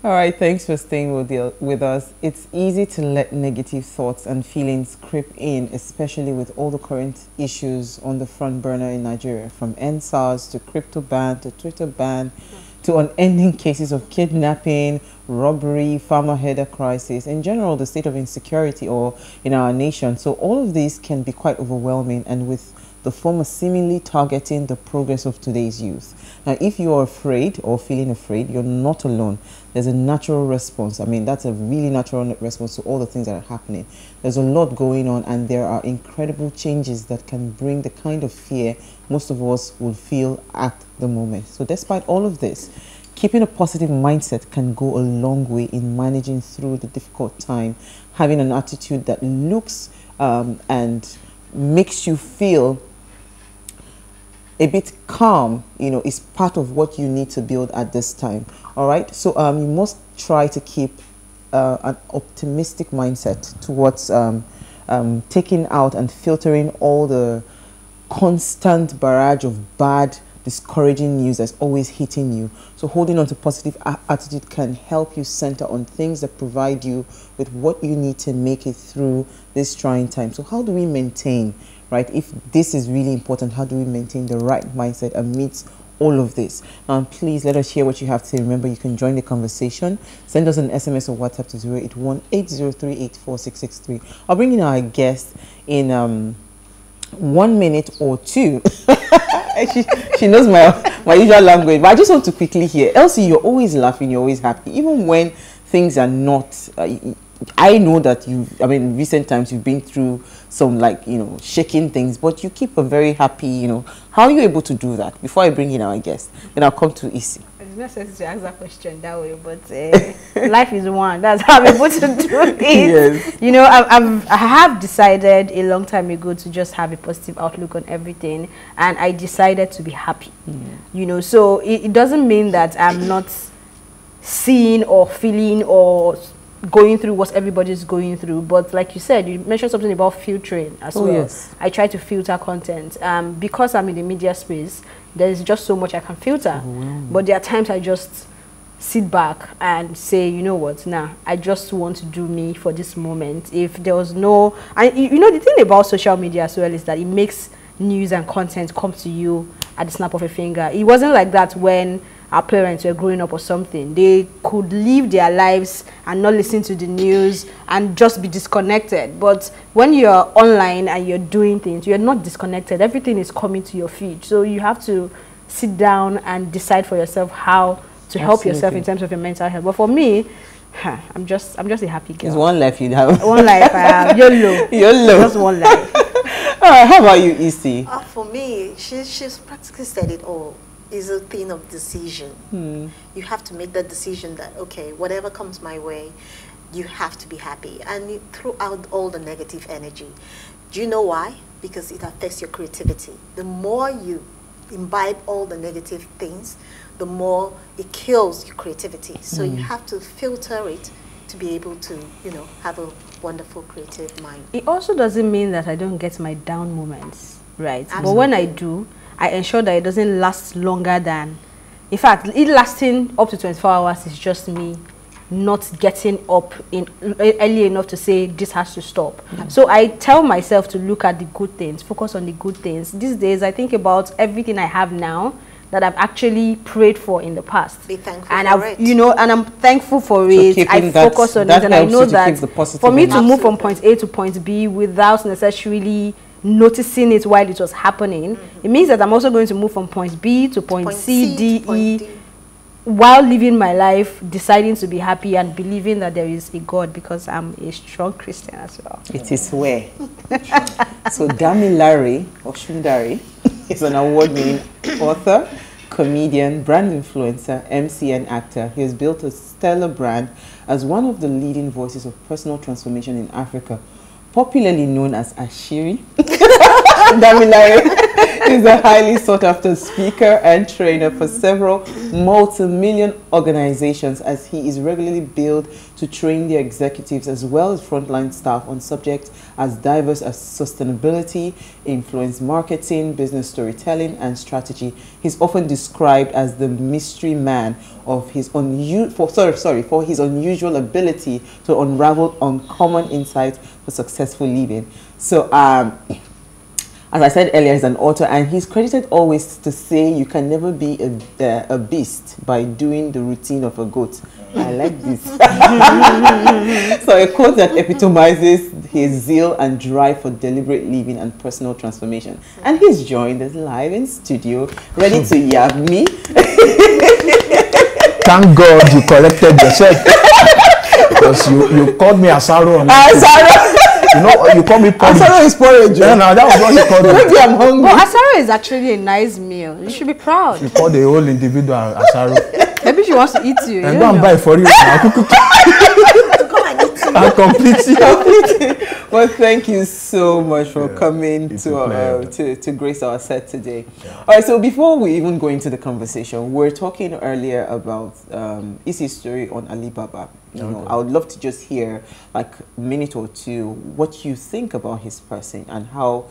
All right, thanks for staying with us. It's easy to let negative thoughts and feelings creep in, especially with all the current issues on the front burner in Nigeria, from NSAS to crypto ban to Twitter ban to unending cases of kidnapping, robbery, farmer header crisis, in general, the state of insecurity or in our nation. So all of these can be quite overwhelming, and with the former seemingly targeting the progress of today's youth. Now, if you are afraid or feeling afraid, you're not alone. There's a natural response. I mean, that's a really natural response to all the things that are happening. There's a lot going on, and there are incredible changes that can bring the kind of fear most of us will feel at the moment. So despite all of this, keeping a positive mindset can go a long way in managing through the difficult time. Having an attitude that looks and makes you feel a bit calm, is part of what you need to build at this time. All right, so you must try to keep an optimistic mindset towards taking out and filtering all the constant barrage of bad, discouraging news that's always hitting you. So holding on to positive attitude can help you center on things that provide you with what you need to make it through this trying time. So how do we maintain, right? If this is really important, how do we maintain the right mindset amidst all of this? Please let us hear what you have to say. Remember, you can join the conversation. Send us an SMS or WhatsApp to 081-8038-4663. I'll bring in our guest in 1 minute or two. she knows my usual language, but I just want to quickly hear. Elsie, you're always laughing, you're always happy, even when things are not. I know that in recent times you've been through some shaking things, but you keep a very happy, How are you able to do that? Before I bring in our guest, then I'll come to Isi. It's not necessary to ask that question that way, but life is one. That's how I'm able to do it. Yes. I have decided a long time ago to just have a positive outlook on everything, and I decided to be happy. So it doesn't mean that I'm not seeing or feeling or going through what everybody's going through, but like you said, you mentioned something about filtering as well. Yes. I try to filter content because I'm in the media space. There's just so much I can filter, but there are times I just sit back and say, you know what, I just want to do me for this moment. If there was no, and the thing about social media as well is that it makes news and content come to you at the snap of a finger. It wasn't like that when our parents were growing up or something. They could live their lives and not listen to the news and just be disconnected. But when you're online and you're doing things, you're not disconnected. Everything is coming to your feed. So you have to sit down and decide for yourself how to help yourself in terms of your mental health. But for me, I'm just a happy girl. It's one life you have. One life I have. YOLO. YOLO. Just one life. All right, how about you, Isi? For me, she's practically said it all. Is a thing of decision. You have to make that decision that, okay, whatever comes my way, you have to be happy. And you throw out all the negative energy. Do you know why? Because it affects your creativity. The more you imbibe all the negative things, the more it kills your creativity. So you have to filter it to be able to, have a wonderful creative mind. It also doesn't mean that I don't get my down moments, right? Absolutely. But when I do, I ensure that it doesn't last longer than, in fact, it lasting up to 24 hours is just me not getting up early enough to say this has to stop. So I tell myself to look at the good things, focus on the good things. These days I think about everything I have now that I've actually prayed for in the past. Be thankful and for it. And I'm thankful for it. I focus on it, and I know that for me to move from point A to point B without necessarily noticing it while it was happening, it means that I'm also going to move from point B to point C, D, E, while living my life, deciding to be happy and believing that there is a God, because I'm a strong Christian as well. It is where. So Damilare Osunadare is an award-winning author, comedian, brand influencer, MC, and actor. He has built a stellar brand as one of the leading voices of personal transformation in Africa, popularly known as Ashiri. Damilare, He's a highly sought-after speaker and trainer for several multi-million organizations, as he is regularly billed to train their executives as well as frontline staff on subjects as diverse as sustainability, influence marketing, business storytelling, and strategy. He's often described as the mystery man of his for his unusual ability to unravel uncommon insights for successful living. So, as I said earlier, he's an author, and he's credited always to say you can never be a beast by doing the routine of a goat. I like this. So a quote that epitomizes his zeal and drive for deliberate living and personal transformation. And he's joined us live in studio, ready to yab me. Thank God you corrected yourself. Because you called me Asaro. Asaro. You know, you call me porridge. Asaro is porridge. Yeah, no, that was what you called me. Maybe I'm hungry. Well, Asaro is actually a nice meal. You should be proud. You call the whole individual Asaro. Maybe she wants to eat you. And go and buy for you. I'll complete you. Well, thank you so much for coming to grace our set today. Yeah. All right, so before we even go into the conversation, we're talking earlier about Isi's story on Alibaba. You know, I would love to just hear like a minute or two what you think about his person and how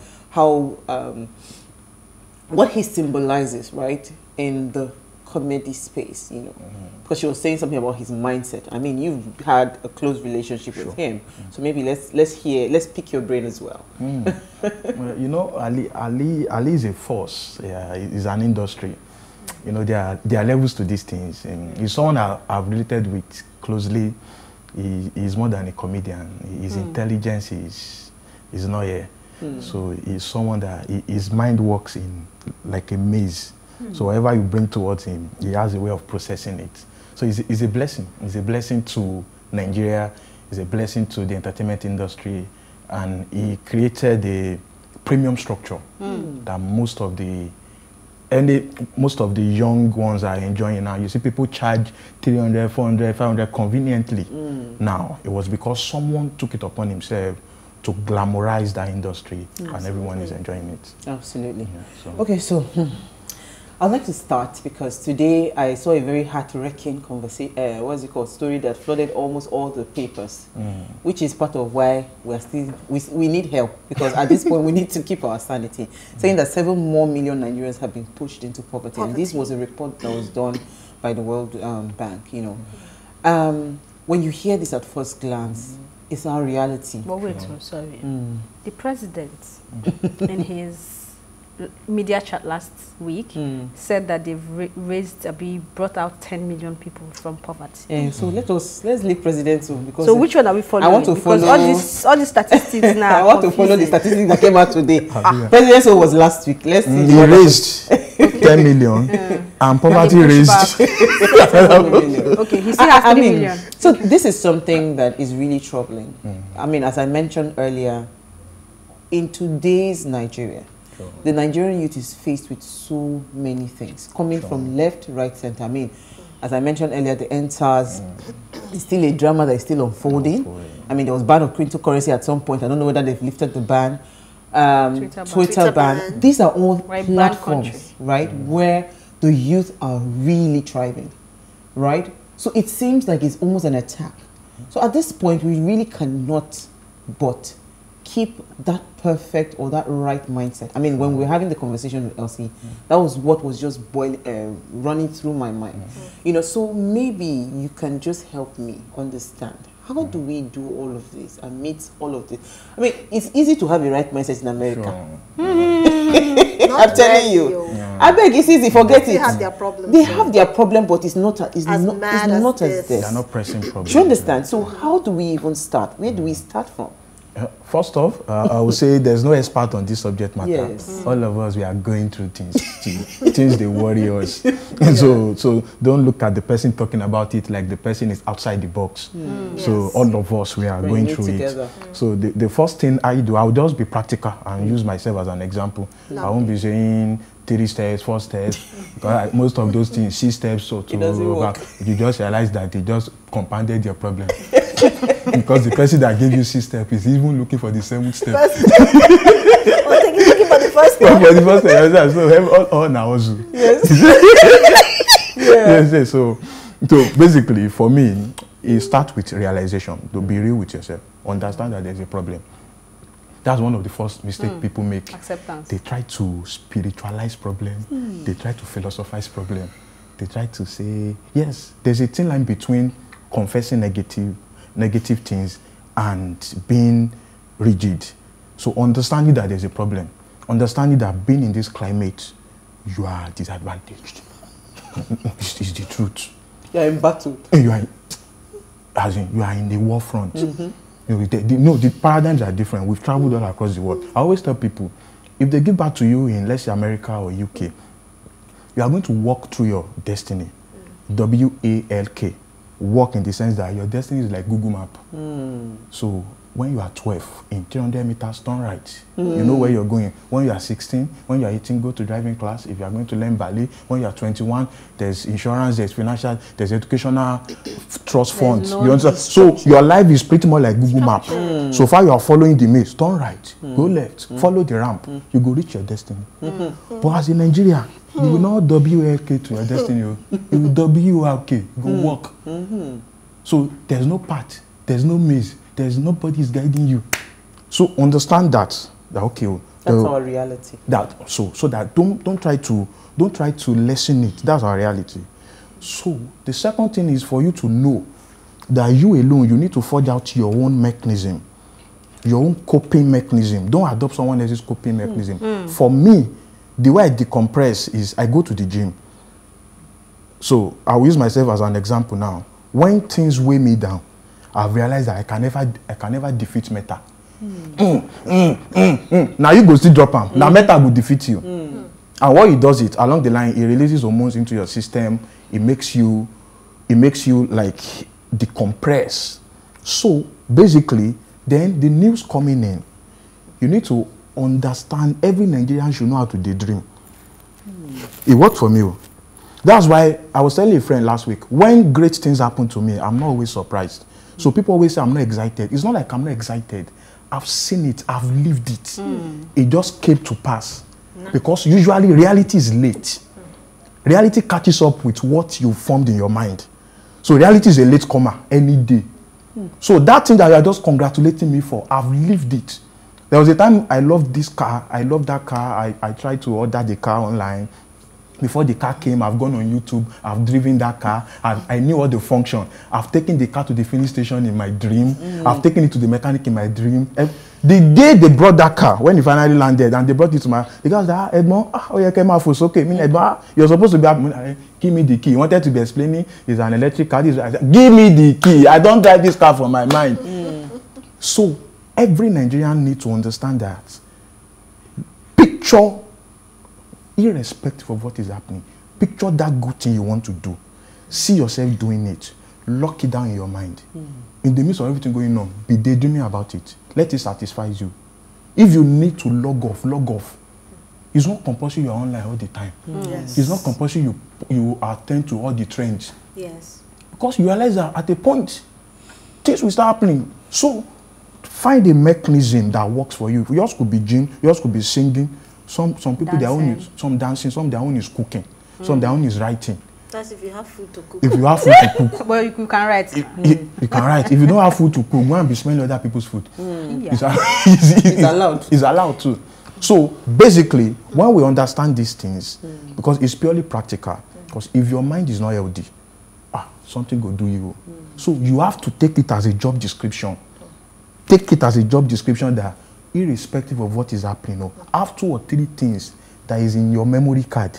what he symbolizes, right, in the comedy space, you know, because she was saying something about his mindset. I mean, you've had a close relationship with him, so maybe let's pick your brain as well. Well, you know, Ali is a force. Yeah, it's an industry. You know, there are levels to these things. And he's someone I've related with closely. He's more than a comedian. His intelligence is not here. So he's someone that his mind works in like a maze. So whatever you bring towards him, he has a way of processing it. So it's a blessing. It's a blessing to Nigeria. It's a blessing to the entertainment industry. And he created a premium structure that most of the young ones are enjoying now. You see people charge 300, 400, 500 conveniently. Now, it was because someone took it upon himself to glamorize that industry, and everyone is enjoying it. Absolutely. Yeah, so. Okay, so I'd like to start because today I saw a very heart-wrenching story that flooded almost all the papers, which is part of why we need help, because at this point we need to keep our sanity, saying that 7 more million Nigerians have been pushed into poverty. And this was a report that was done by the World Bank, you know. When you hear this at first glance, it's our reality. But wait, sorry. The president, in his media chat last week, said that they've brought out 10 million people from poverty. So let's leave president to, because so which one are we following? I want to follow all the statistics now. I want to follow the statistics that came out today. President was last week. Let's see. He raised 10 million and poverty raised 7 million. Okay, he still has 3 million. So this is something that is really troubling. I mean, as I mentioned earlier, in today's Nigeria, the Nigerian youth is faced with so many things, coming from left, right, center. I mean, as I mentioned earlier, the NSAS is still a drama that is still unfolding. I mean, there was ban of cryptocurrency at some point. I don't know whether they've lifted the ban. Twitter ban. These are all platforms, right, where the youth are really thriving, right? So it seems like it's almost an attack. So at this point, we really cannot but keep that perfect or that right mindset. I mean, when we were having the conversation with Elsie, that was what was just running through my mind. You know, so maybe you can just help me understand. How do we do all of this amidst all of this? I mean, it's easy to have a right mindset in America. I'm telling you. I beg, it's easy, forget it. They have their problems. They have their problem, but it's not as this. They are not pressing problems. Do you understand? So how do we even start? Where do we start from? First off, I would say there's no expert on this subject matter. Yes. All of us, we are going through things, things they worry us. So don't look at the person talking about it like the person is outside the box. So all of us, we are going through it. So the first thing I do, I'll just be practical and use myself as an example. I won't be saying 3 steps, 4 steps. Because most of those things, 6 steps, so you just realize that they just compounded your problem. Because the person that gave you 6 steps is even looking for the 7th step. Looking for the first step. For the first step, so all now also. Yes. Yes. So basically, for me, it starts with realization. To be real with yourself, understand that there's a problem. That's one of the first mistakes people make. Acceptance. They try to spiritualize problem. They try to philosophize problem. They try to say, yes, there's a thin line between confessing negative things and being rigid. So understanding that there's a problem, understanding that being in this climate, you are disadvantaged. It's the truth. You're in battle. You are in the war front. The paradigms are different. We've traveled all across the world. I always tell people, if they give back to you in, let's say, America or UK, you are going to walk through your destiny. W-A-L-K. Walk in the sense that your destiny is like Google Map. So when you are 12, in 300 meters, turn right. You know where you're going. When you are 16, when you are 18, go to driving class. If you are going to learn ballet, when you are 21, there's insurance, there's financial, there's educational trust funds. You understand? So your life is pretty much like Google Map. So far you are following the maze. Turn right, go left, follow the ramp. You go reach your destiny. But as in Nigeria, you will not W-A-K to your destiny. You will W-A-K, go walk. So there's no path, there's no maze. There's nobody is guiding you. So understand that okay. That's our reality. So that don't try to lessen it. That's our reality. So the second thing is for you to know that you alone, you need to forge out your own mechanism, your own coping mechanism. Don't adopt someone else's coping mechanism. For me, the way I decompress is I go to the gym. So I'll use myself as an example now. When things weigh me down, I've realized that I can never defeat meta. Now you go still drop them. Now meta will defeat you. And what it does it along the line, it releases hormones into your system. It makes you like decompress. So basically, then the news coming in, you need to understand every Nigerian should know how to daydream. It worked for me. That's why I was telling a friend last week, when great things happen to me, I'm not always surprised. So people always say I'm not excited. It's not like I'm not excited. I've seen it. I've lived it. It just came to pass. Because usually reality is late. Reality catches up with what you formed in your mind. So reality is a late comer any day. So that thing that you are just congratulating me for, I've lived it. There was a time I loved this car. I loved that car. I tried to order the car online. Before the car came, I've gone on YouTube, I've driven that car, I knew all the function. I've taken the car to the filling station in my dream. I've taken it to the mechanic in my dream. The day they brought that car, when it finally landed, and they brought it to my, the guy said, Edmond, okay, Edmond, you're supposed to be, give me the key. He wanted to be explaining, it's an electric car. I said, give me the key. I don't drive this car from my mind. So, every Nigerian needs to understand that. Picture, irrespective of what is happening, picture that good thing you want to do. See yourself doing it. Lock it down in your mind. In the midst of everything going on, be daydreaming about it. Let it satisfy you. If you need to log off, log off. It's not compulsory you're online all the time. Yes. It's not compulsory you attend to all the trends. Yes. Because you realize that at a point, things will start happening. So, find a mechanism that works for you. Yours could be gym, yours could be singing. Some people, their own is some dancing, some their own is cooking, some their own is writing. That's if you have food to cook. If you have food to cook. Well, you can write. You can write. If you don't have food to cook, go and be smelling other people's food. Yeah. It's allowed. It's allowed too. So basically, when we understand these things, because it's purely practical, because if your mind is not healthy, something will do you. So you have to take it as a job description. Take it as a job description that irrespective of what is happening, have 2 or 3 things that is in your memory card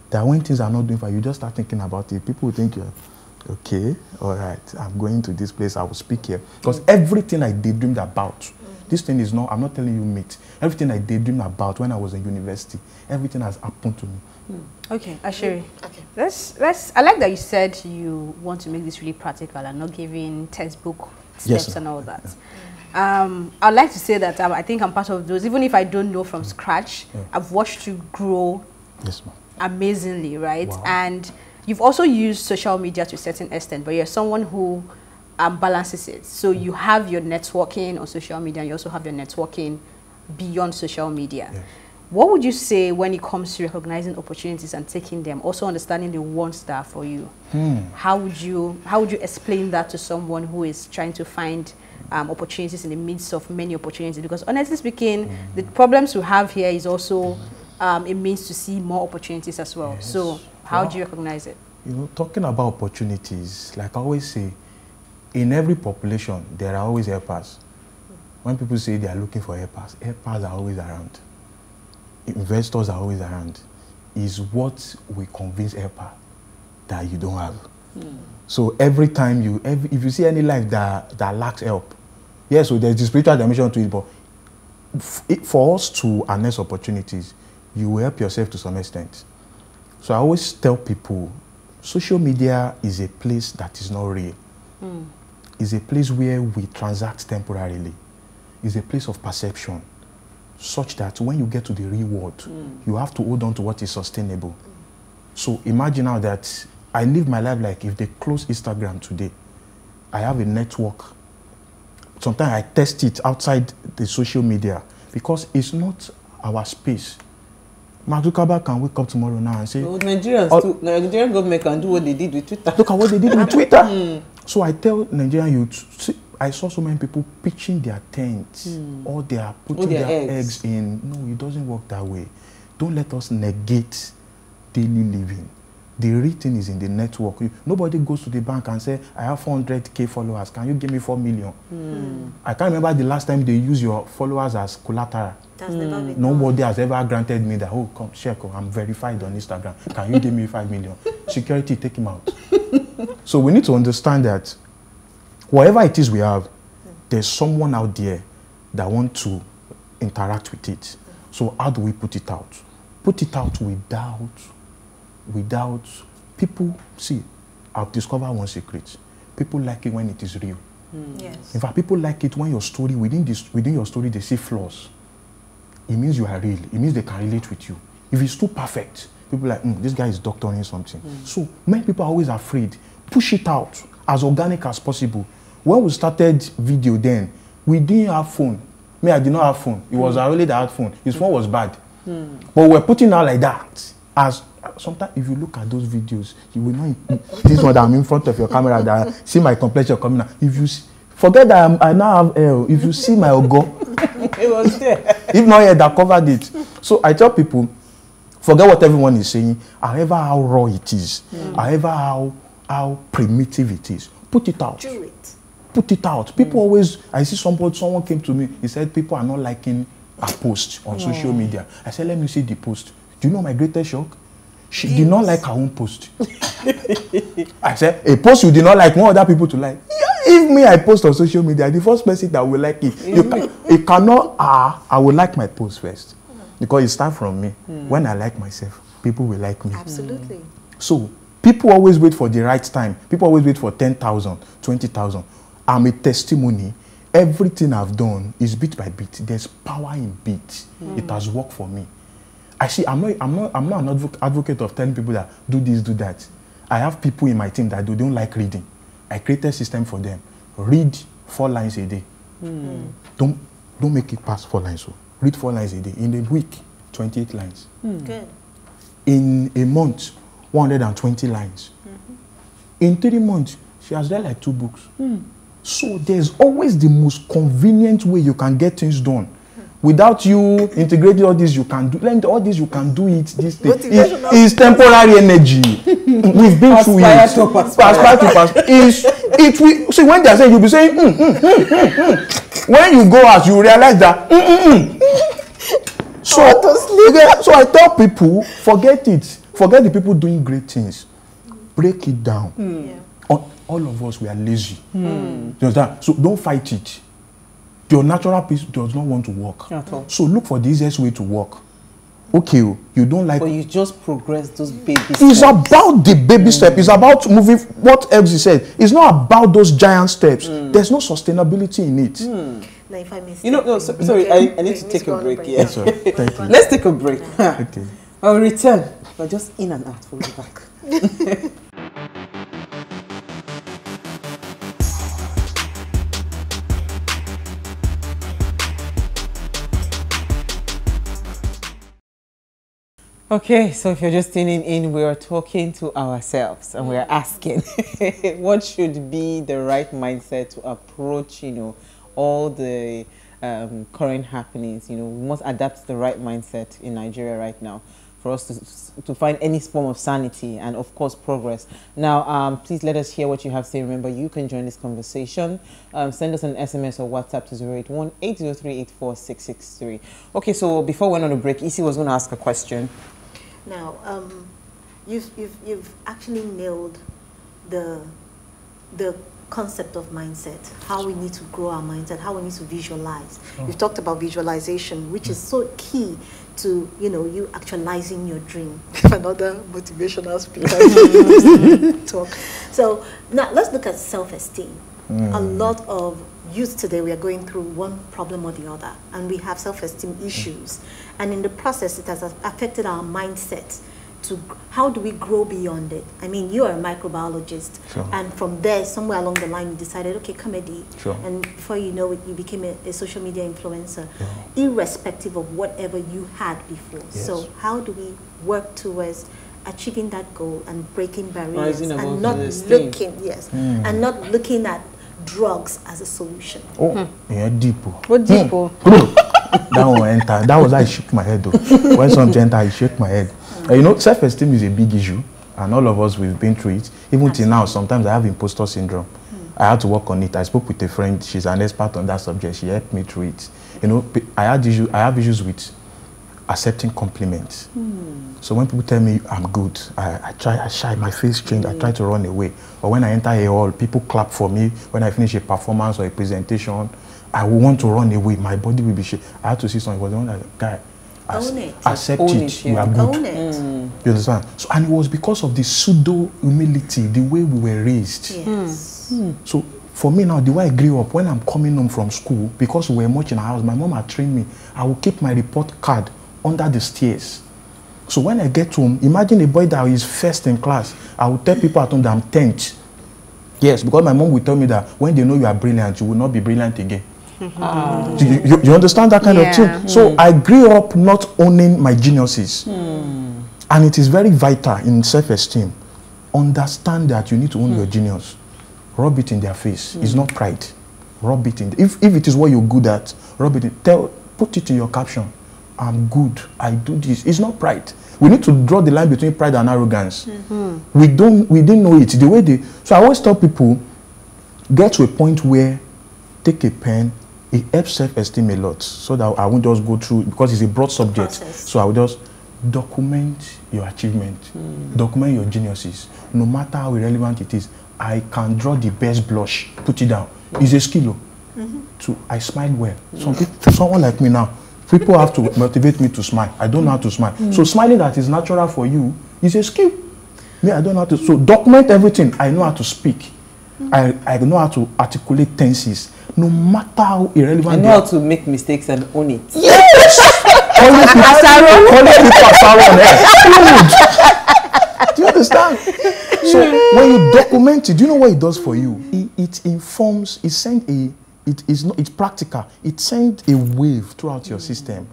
that when things are not doing for you, just start thinking about it. People will think you're okay, all right, I'm going to this place, I will speak here. Because everything I daydreamed about, this thing is not, I'm not telling you mate, everything I daydreamed about when I was in university, everything has happened to me. Okay, Asheri. Okay. I like that you said you want to make this really practical and not giving textbook steps and all that. I'd like to say that I think I'm part of those. Even if I don't know from scratch, I've watched you grow amazingly, right? Wow. And you've also used social media to a certain extent, but you're someone who balances it. So you have your networking on social media, and you also have your networking beyond social media. Yes. What would you say when it comes to recognizing opportunities and taking them, also understanding the ones that are for you? How would you explain that to someone who is trying to find opportunities in the midst of many opportunities? Because honestly speaking, the problems we have here is also a means to see more opportunities as well. Yes. So how do you recognize it? You know, talking about opportunities, like I always say, in every population, there are always helpers. When people say they are looking for helpers, helpers are always around. Investors are always around. Is what we convince helper that you don't have. So every time if you see any life that lacks help, yes, so there's the spiritual dimension to it, but for us to harness opportunities, you will help yourself to some extent. So I always tell people, social media is a place that is not real. It's a place where we transact temporarily. It's a place of perception, such that when you get to the real world, you have to hold on to what is sustainable. So imagine now that I live my life like if they close Instagram today, I have a network. Sometimes I test it outside the social media because it's not our space. Mark Zuckerberg can wake up tomorrow now and say, no, Nigerian government can do what they did with Twitter. Look at what they did with Twitter. So I tell Nigerian youth, see, I saw so many people pitching their tents or they are putting their eggs in. No, it doesn't work that way. Don't let us negate daily living. The real thing is in the network. Nobody goes to the bank and say, I have 400K followers. Can you give me 4 million? I can't remember the last time they use your followers as collateral. That's never been Nobody has ever granted me that, oh, come, check, I'm verified on Instagram. Can you give me 5 million? Security, take him out. So we need to understand that whatever it is we have, there's someone out there that wants to interact with it. So how do we put it out? Put it out without people. See, I've discovered one secret. People like it when it is real. Yes. In fact, people like it when your story, within your story, they see flaws. It means you are real. It means they can relate with you. If it's too perfect, people are like, this guy is doctoring something. So many people are always afraid. Push it out as organic as possible. When we started video then, we didn't have phone. Me, I did not have phone. It was Arole that had phone. His phone was bad. But we're putting out like that. As sometimes if you look at those videos, you will know this one that I'm in front of your camera that see my complexion coming out. If you forget that I now have L, if you see my ogo, It was there. if not yet, that covered it. So I tell people, forget what everyone is saying, however how raw it is, however how primitive it is, put it out. Do it. Put it out. People always, I see someone came to me, he said people are not liking a post on social media. I said, let me see the post. Do you know my greatest shock? She did not like her own post. I said, a post you did not like, want other people to like. If me, I post on social media, the first person that will like it, it cannot, I will like my post first. Because it starts from me. When I like myself, people will like me. Absolutely. So, people always wait for the right time. People always wait for 10,000, 20,000. I'm a testimony. Everything I've done is bit by bit. There's power in bit. It has worked for me. I see, I'm not an advocate of telling people that do this, do that. I have people in my team that don't like reading. I created a system for them. Read 4 lines a day. Don't make it past 4 lines. So read 4 lines a day. In a week, 28 lines. Good. In a month, 120 lines. In 3 months, she has read like 2 books. So there's always the most convenient way you can get things done. Without you integrating all this, you can do all this. You can do it. This thing is temporary energy. We've been through it. Aspire to pass. It will see when they say you'll be saying. When you go out, you realize that. So I tell people, forget it. Forget the people doing great things. Break it down. All of us, we are lazy. You understand? So don't fight it. Your natural peace does not want to work. So look for the easiest way to work. Okay, you don't like... But you just progress those baby steps. It's about the baby step. It's about moving... What else he said? It's not about those giant steps. There's no sustainability in it. Now, if I miss sorry, I need to take a break. Yeah. Sorry, thank you. Let's take a break. Okay. I'll return. We're just in and out. We'll be back. Okay, so if you're just tuning in, we are talking to ourselves and we're asking what should be the right mindset to approach, all the current happenings. We must adapt the right mindset in Nigeria right now for us to find any form of sanity and, of course, progress. Now, please let us hear what you have to say. Remember, you can join this conversation. Send us an SMS or WhatsApp to 081-803-84663. Okay, so before we went on a break, Isi was going to ask a question. Now, you've actually nailed the concept of mindset, how we need to grow our mindset, how we need to visualize. You've talked about visualization, which is so key to, you actualizing your dream. Another motivational speaker talk. So now let's look at self-esteem. A lot of youth today, we are going through one problem or the other, and we have self-esteem issues. And in the process, it has affected our mindset. To how do we grow beyond it? I mean, you are a microbiologist, and from there, somewhere along the line, you decided, okay, comedy, and before you know it, you became a social media influencer, irrespective of whatever you had before. So how do we work towards achieving that goal and breaking barriers and not looking, and not looking at drugs as a solution? Yeah, deep. What deep? That one enter. That was how I shook my head though. When something enter, I shake my head. Self-esteem is a big issue, and all of us, we've been through it. Even till now, sometimes I have imposter syndrome. I had to work on it. I spoke with a friend. She's an expert on that subject. She helped me through it. I have issues with accepting compliments. So when people tell me I'm good, I shy, my face change, I try to run away. But when I enter a hall, people clap for me. When I finish a performance or a presentation, I will want to run away. My body will be shaking. I had to see something. It was the one that, guy, accept it. You are good. Own it. You understand? So, and it was because of the pseudo humility, the way we were raised. So for me now, the way I grew up, when I'm coming home from school, because we were much in our house, my mom had trained me. I will keep my report card under the stairs. So when I get home, imagine a boy that is first in class. I will tell people at home that I'm 10th. Yes, because my mom will tell me that when they know you are brilliant, you will not be brilliant again. You understand that kind of thing? So I grew up not owning my geniuses. And it is very vital in self-esteem. Understand that you need to own your genius. Rub it in their face. It's not pride. Rub it in. If it is what you're good at, rub it in. Put it in your caption. I'm good. I do this. It's not pride. We need to draw the line between pride and arrogance. We didn't know it. So I always tell people, get to a point where take a pen. It helps self-esteem a lot, so that I won't just go through, because it's a broad subject. So I will just document your achievement, document your geniuses. No matter how irrelevant it is, I can draw the best blush, put it down. It's a skill. I smile well. Someone like me now, people have to motivate me to smile. I don't know how to smile. So smiling that is natural for you is a skill. Me, I don't know how to. So document everything. I know how to speak. I know how to articulate tenses. No matter how irrelevant. I know how to make mistakes and own it. Yes! Calling people Do you understand? So when you document it, do you know what it does for you? It informs, it's practical. It sends a wave throughout your system.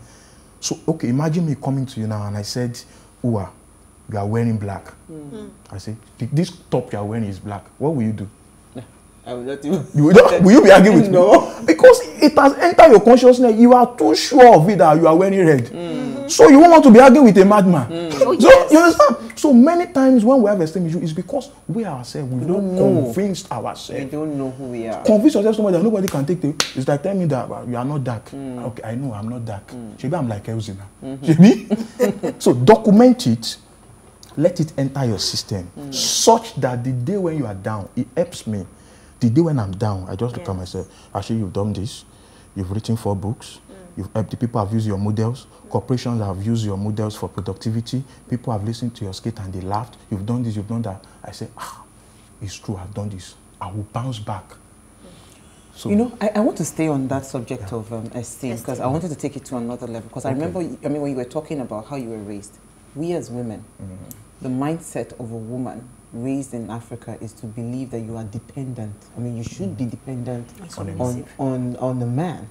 So, okay, imagine me coming to you now and I said, Uwa, you are wearing black. I say, this top you are wearing is black. What will you do? I will not even. Will you be arguing with me? No. Because it has entered your consciousness. You are too sure of it that you are wearing red. So you won't want to be arguing with a madman. So, you understand? So many times when we have esteem issue, it's because we ourselves, we've not convinced ourselves. We don't know who we are. Convince yourself so much that nobody can take the. It's like telling me that you are not dark. Okay, I know I'm not dark. Maybe I'm like Elsie now. So document it. Let it enter your system such that the day when you are down, it helps me. The day when I'm down, I just look at myself. Actually, you've done this. You've written 4 books. You've helped the people have used your models. Corporations have used your models for productivity. People have listened to your skit and they laughed. You've done this, you've done that. I say, it's true, I've done this. I will bounce back. So, I want to stay on that subject of esteem, because I wanted to take it to another level. Because I remember, when you were talking about how you were raised, we as women, the mindset of a woman raised in Africa is to believe that you are dependent. You should be dependent on the man.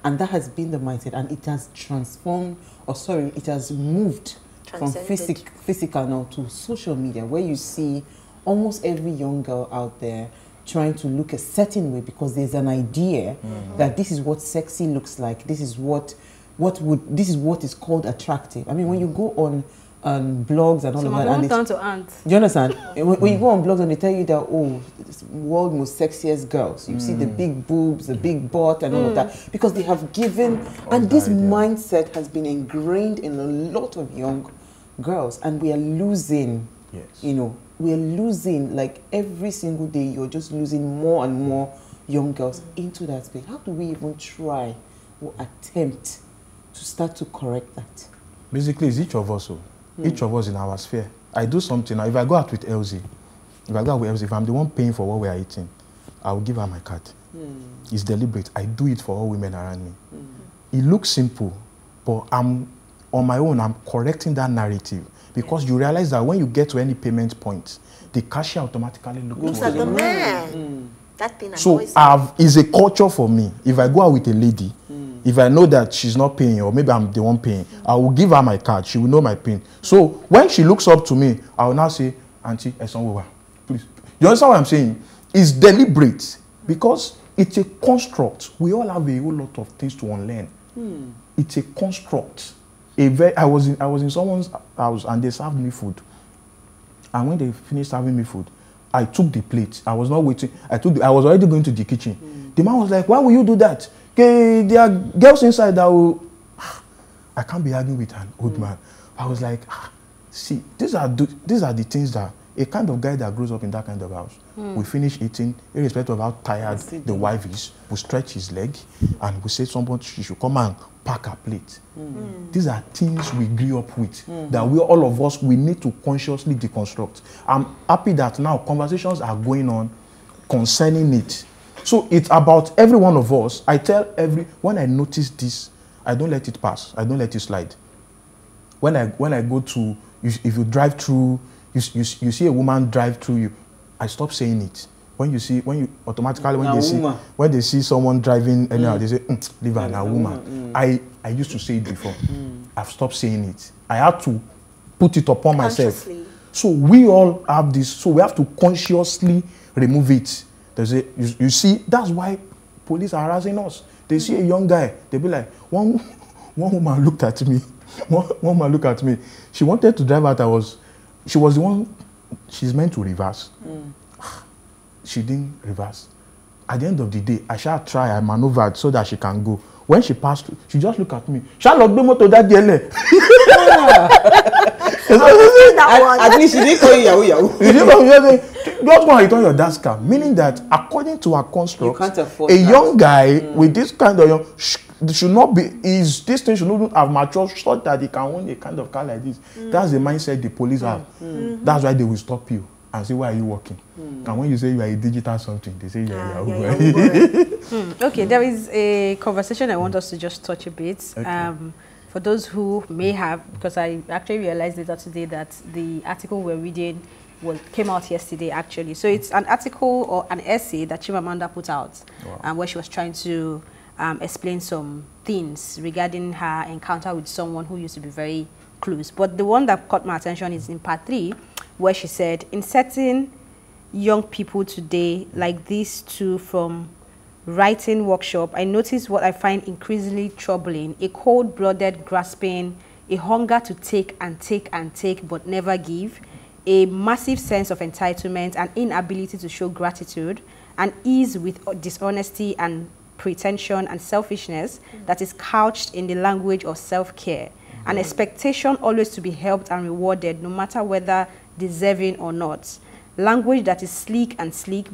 And that has been the mindset, and it has transformed, it has moved from physical now to social media, where you see almost every young girl out there trying to look a certain way because there's an idea that this is what sexy looks like. This is what is called attractive. I mean, when you go on blogs and all of that, and turn to ants. do you understand? When you go on blogs and they tell you that, oh, it's world most sexiest girls, you see the big boobs, the big butt, and all of that, because they have given, and this mindset has been ingrained in a lot of young girls, and we are losing. You know, we are losing, like every single day. You're just losing more and more young girls into that space. How do we even try or attempt to start to correct that? Basically, it's each of us. Each of us in our sphere. I do something. Now, if I go out with Elsie, if I'm the one paying for what we are eating, I will give her my card. It's deliberate. I do it for all women around me. It looks simple, but I'm on my own. I'm correcting that narrative, because you realize that when you get to any payment point, the cashier automatically looks at the man. That thing so it's a culture for me. If I go out with a lady, if I know that she's not paying, or maybe I'm the one paying, I will give her my card. She will know my PIN. So when she looks up to me, I will now say, Auntie, please. You understand what I'm saying? It's deliberate, because it's a construct. We all have a whole lot of things to unlearn. It's a construct. I was in someone's house and they served me food. And when they finished serving me food, I took the plate. I was not waiting. I was already going to the kitchen. The man was like, "Why will you do that? Okay, there are girls inside that will..." I can't be arguing with an old man. I was like, see, these are the things that a kind of guy that grows up in that kind of house will finish eating, irrespective of how tired the wife is, will stretch his leg and will say somebody should come and pack a plate. These are things we grew up with, that all of us, we need to consciously deconstruct. I'm happy that now conversations are going on concerning it. So it's about every one of us. I tell when I notice this, I don't let it pass. I don't let it slide. When I go to, if you drive through, you see a woman drive through you, I stop saying it. When they see someone driving anyhow, they say, leave her, a woman. I used to say it before. I've stopped saying it. I had to put it upon myself. So we all have this. So we have to consciously remove it. You see, that's why police are harassing us. They see a young guy, they'll be like, one woman looked at me. One woman looked at me. She wanted to drive out. She was the one, she's meant to reverse. She didn't reverse. At the end of the day, I shall try, I maneuvered so that she can go. When she passed, she just looked at me. Shall I be to that DLA? At least she didn't call you Yahoo. Just want to return your dad's car. Meaning that according to our construct, a young guy with this kind of should not be, this thing should not have matured so that he can own a kind of car like this. That's the mindset the police have. That's why they will stop you and say, why are you working? And when you say you are a digital something, they say you are Yahoo. Okay, there is a conversation I want us to just touch a bit. Okay. For those who may have, because I actually realized later today that the article we're reading came out yesterday, actually. So it's an article or an essay that Chimamanda put out, where she was trying to explain some things regarding her encounter with someone who used to be very close. But the one that caught my attention is in part 3, where she said, in certain young people today, like these two from writing workshop, I noticed what I find increasingly troubling: a cold-blooded grasping, a hunger to take and take and take but never give, a massive sense of entitlement, an inability to show gratitude, an ease with dishonesty and pretension and selfishness that is couched in the language of self-care, an expectation always to be helped and rewarded no matter whether deserving or not, language that is sleek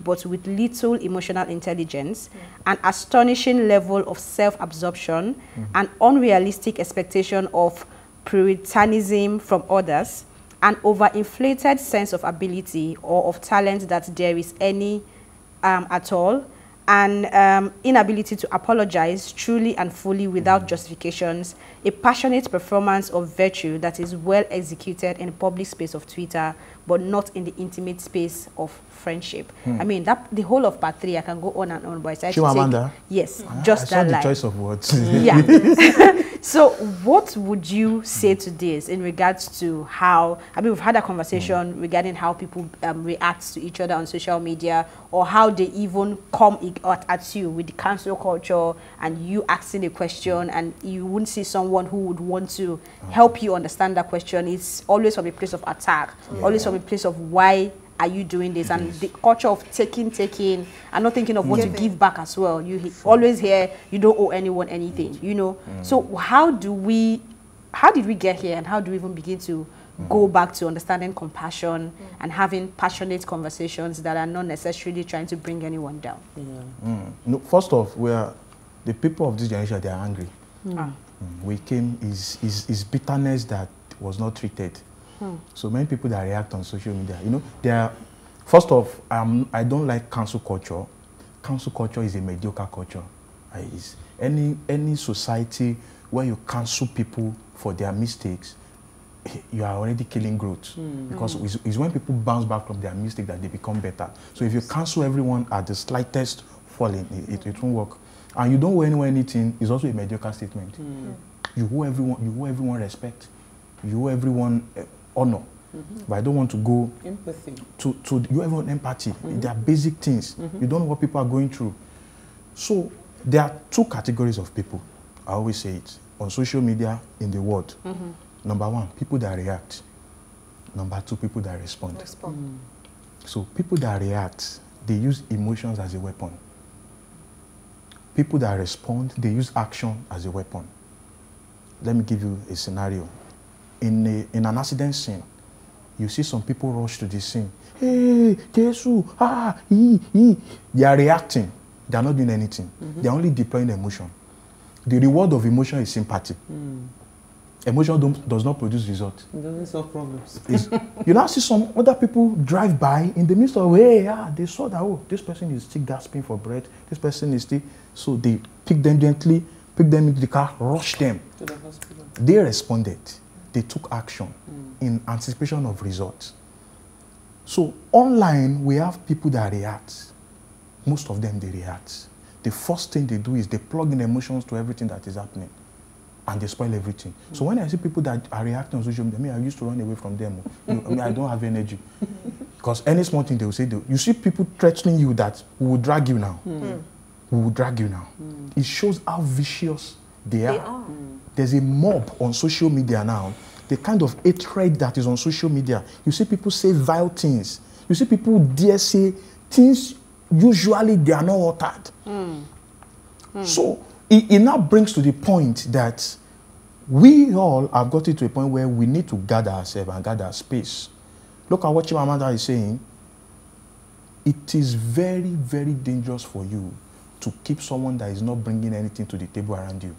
but with little emotional intelligence, an astonishing level of self-absorption, an unrealistic expectation of puritanism from others, an overinflated sense of ability or of talent that there is any at all, an inability to apologize truly and fully without justifications, a passionate performance of virtue that is well executed in the public space of Twitter, but not in the intimate space of friendship. I mean, that the whole of part 3, I can go on and on, but I decided to take, yes, just that line. I saw the choice of words. Yeah. So what would you say to this in regards to how, I mean, we've had a conversation regarding how people react to each other on social media, or how they even come at you with the cancel culture, and you asking a question and you wouldn't see someone who would want to help you understand that question. It's always from a place of attack, always from a place of why are you doing this, and the culture of taking and not thinking of what to give back as well. You always hear you don't owe anyone anything, you know. So how did we get here, and how do we even begin to go back to understanding compassion and having passionate conversations that are not necessarily trying to bring anyone down? No, first off, the people of this generation, they are angry. We came is bitterness that was not treated. So many people that react on social media, you know, they are, first off, I don't like cancel culture. Cancel culture is a mediocre culture. Is any society where you cancel people for their mistakes, you are already killing growth. Because it's when people bounce back from their mistake that they become better. So if you cancel everyone at the slightest falling, it won't work. And you don't owe anyone anything is also a mediocre statement. You owe everyone respect. You owe everyone honor. But I don't want to go empathy. To you everyone empathy. They are basic things. You don't know what people are going through. So there are 2 categories of people. I always say it on social media in the world. Number 1, people that react. Number 2, people that respond. So people that react, they use emotions as a weapon. People that respond, they use action as a weapon. Let me give you a scenario. In an accident scene, you see some people rush to the scene. Hey, Jesus, They are reacting. They are not doing anything. They are only deploying emotion. The reward of emotion is sympathy. Emotion does not produce results. It doesn't solve problems. You now see some other people drive by in the midst of, they saw that, oh, this person is still gasping for breath. This person is still, so they pick them gently, pick them into the car, rush them to the hospital. They responded. They took action in anticipation of results. So online, we have people that react. Most of them, they react. The first thing they do is they plug in emotions to everything that is happening, and they spoil everything. So when I see people that are reacting on social media, I used to run away from them. I don't have energy. Because any small thing they will say, you see people threatening you that we will drag you now. We will drag you now. It shows how vicious they are. There's a mob on social media now. The kind of hatred that is on social media. You see people say vile things. You see people dare say things usually they are not uttered. So it now brings to the point that we all have got it to a point where we need to gather ourselves and gather our space. Look at what Chimamanda is saying. It is very, very dangerous for you to keep someone that is not bringing anything to the table around you.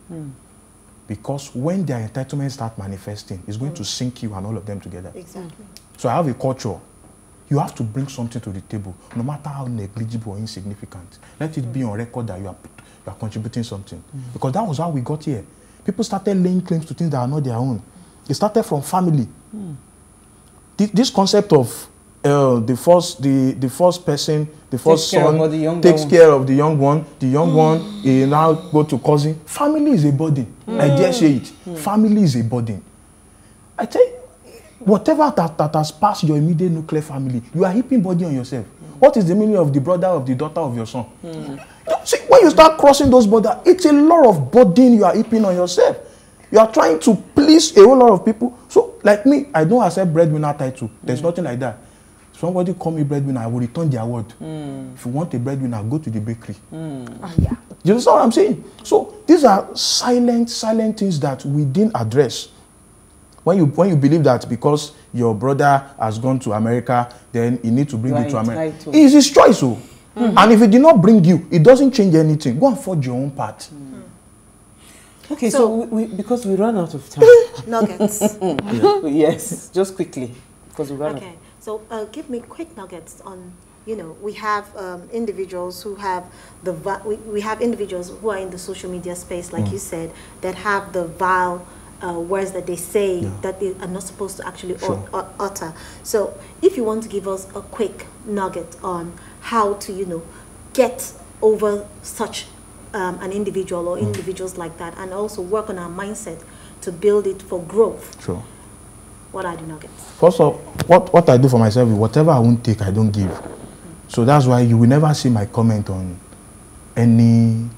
Because when their entitlement start manifesting, it's going to sink you and all of them together. Exactly. So I have a culture. You have to bring something to the table, no matter how negligible or insignificant. Let it be on record that you are contributing something. Because that was how we got here. People started laying claims to things that are not their own. It started from family. This concept of the first person, the first son takes care of the young one. The young one now go to cousin. Family is a burden. I dare say it. Family is a burden. I tell you, whatever that has passed your immediate nuclear family, you are heaping burden on yourself. What is the meaning of the brother of the daughter of your son? See, when you start crossing those borders, it's a lot of burden you are heaping on yourself. You are trying to please a whole lot of people. So, like me, I don't accept breadwinner title. There's nothing like that. Somebody call me breadwinner, I will return their word. If you want a breadwinner, go to the bakery. Yeah. You understand what I'm saying? So these are silent things that we didn't address. When you believe that because your brother has gone to America, then you need to bring you to America. It is his choice. And if it did not bring you, it doesn't change anything. Go and forge your own path. Okay, so because we ran out of time. Nuggets. Yes, just quickly, because we ran out. Okay, so give me quick nuggets on You know, we have individuals who have we have individuals who are in the social media space, like you said, that have the vile words that they say that they are not supposed to actually utter. So if you want to give us a quick nugget on how to, you know, get over such an individual or individuals like that, and also work on our mindset to build it for growth. Sure. What are the nuggets? First of all, what I do for myself is whatever I won't take, I don't give. So that's why you will never see my comment on any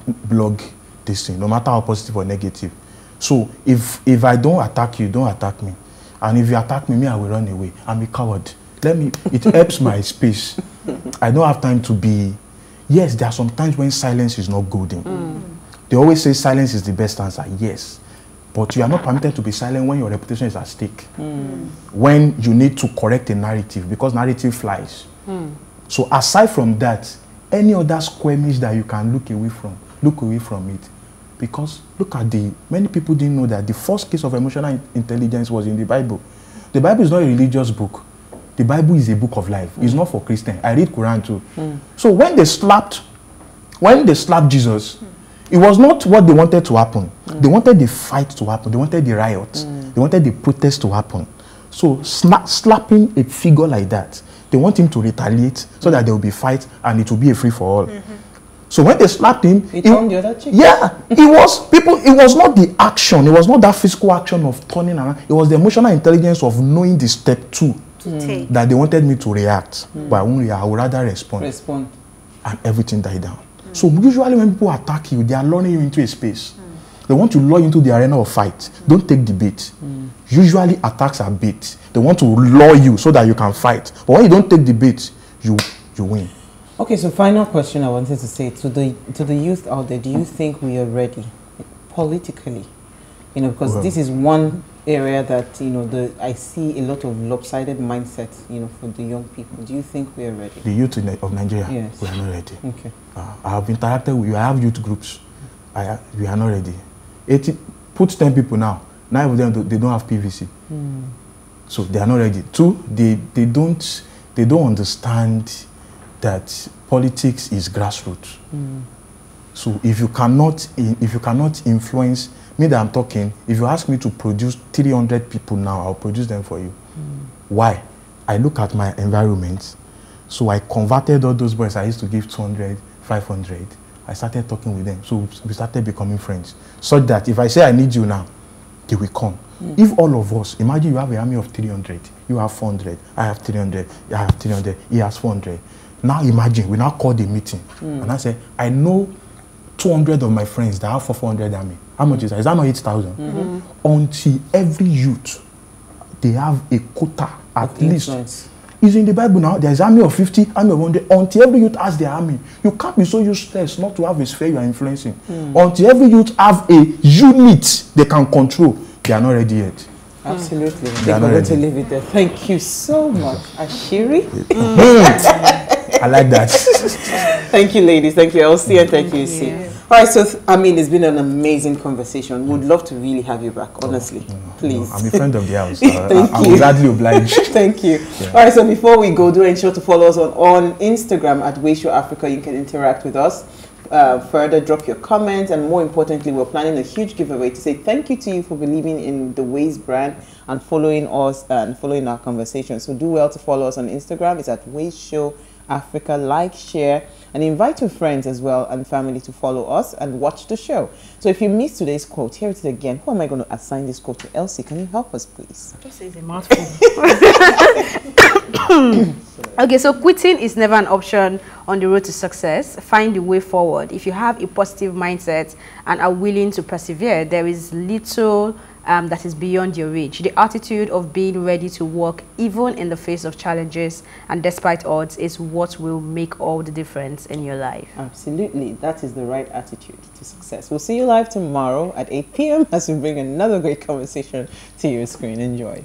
blog, this thing, no matter how positive or negative. So if I don't attack you, don't attack me. And if you attack me, I will run away. I'm a coward. It helps my space. I don't have time to be. Yes, there are some times when silence is not golden. They always say silence is the best answer. Yes. But you are not permitted to be silent when your reputation is at stake. When you need to correct a narrative, because narrative flies. So aside from that, any other skirmish that you can look away from it. Because look at many people didn't know that the first case of emotional intelligence was in the Bible. The Bible is not a religious book. The Bible is a book of life. It's not for Christians. I read Quran too. So when they slapped Jesus, it was not what they wanted to happen. They wanted the fight to happen. They wanted the riots. They wanted the protest to happen. So slapping a figure like that, they want him to retaliate so that there will be fight and it will be a free-for-all. So when they slapped him, he turned the other cheek. Yeah, it was not the action. It was not that physical action of turning around. It was the emotional intelligence of knowing the step two that they wanted me to react. But I won't react. I would rather respond. And everything died down. So usually when people attack you, they are luring you into a space. They want to lure you into the arena of fight. Don't take the bait. Usually attacks are bait. They want to lure you so that you can fight. But when you don't take the bait, you win. Okay, so final question I wanted to say to the youth out there, do you think we are ready politically? You know, because this is one area that, you know, I see a lot of lopsided mindset, you know, for the young people. Do you think we are ready? The youth of Nigeria, yes. We are not ready. Okay. I have interacted with you. I have youth groups. We are not ready. Put 10 people now. 9 of them, they don't have PVC. So they are not ready. 2, they don't understand that politics is grassroots. So if you cannot influence me that I'm talking, if you ask me to produce 300 people now, I'll produce them for you. Why? I look at my environment. So I converted all those boys I used to give 200, 500. I started talking with them. So we started becoming friends. So that if I say I need you now, they will come. If all of us, imagine you have an army of 300, you have 400, I have 300, I have 300, he has 400. Now imagine, we now call the meeting. And I say, I know 200 of my friends that have 400 army. How much is that? Is that not 8,000? Until every youth, they have a quota at least. It's in the Bible now. There's army of 50, army of 100. Until every youth has their army. You can't be so useless not to have a sphere you are influencing. Until every youth have a unit they can control, they are not ready yet. Absolutely. They are going to leave it there. Thank you so much, Ashiri. I like that. Thank you, ladies. Thank you, Elsie, and thank you, C. All right, so, I mean, it's been an amazing conversation. Would love to really have you back, honestly. Please. I'm a friend of the house. I'm gladly obliged. Thank you. Yeah. All right, so before we go, do ensure to follow us on Instagram at PlusTvAfrica. You can interact with us. Further, drop your comments, and more importantly, we're planning a huge giveaway to say thank you to you for believing in the Ways brand and following us and following our conversation. So do well to follow us on Instagram. It's at Ways Show Africa. Like, share, and invite your friends as well and family to follow us and watch the show. So if you missed today's quote, here it is again. Who am I going to assign this quote to? Elsie, can you help us, please? This is a mouthful. Okay, so quitting is never an option on the road to success. Find the way forward. If you have a positive mindset and are willing to persevere, there is little that is beyond your reach. The attitude of being ready to work even in the face of challenges and despite odds is what will make all the difference in your life. Absolutely. That is the right attitude to success. We'll see you live tomorrow at 8 p.m. as we bring another great conversation to your screen. Enjoy.